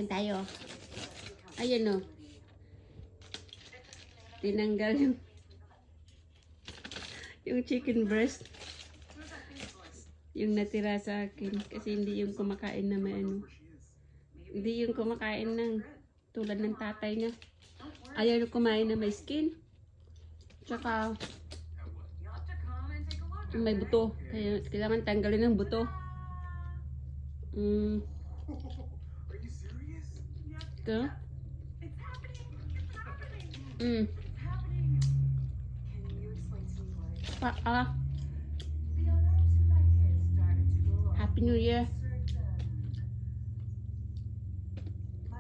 Kain tayo. Ayan o. Tinanggal yung chicken breast. Yung natira sa akin. Kasi hindi yung kumakain na may ano. Hindi yung kumakain ng tulad ng tatay niya. Ayaw yung kumain na may skin. Tsaka may buto. Kaya kailangan tanggalin ng buto. Ito. Happy New Year.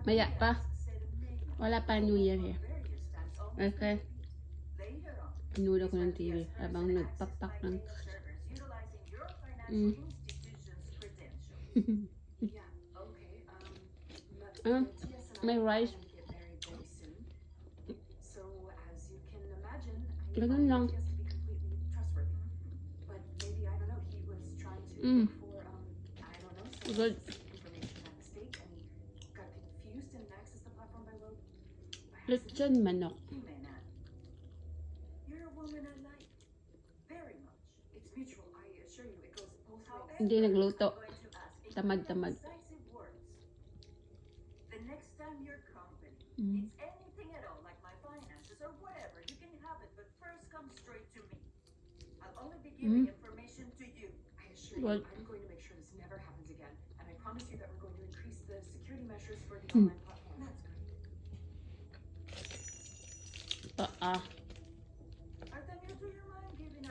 Maya pa. Wala pa New Year eh. Okay. Pinulo ko ng TV habang nagpapak ng may rice. Ganun lang. Good. Lechon manok. Hindi nagluto. Tamad-tamad. Good. I'm going to make sure this never happens again, and I promise you that we're going to increase the security measures for the online platform. That's great.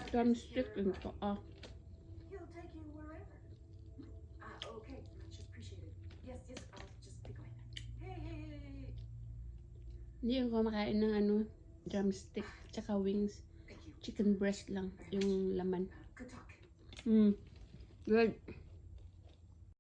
Drumstick and He'll take you wherever. Okay, much appreciated. Yes, I'll just be going then. Hey. Hindi ko kumakain ng ano, drumstick, tsaka wings. Thank you. Chicken breast lang, yung laman. Good talk. Good.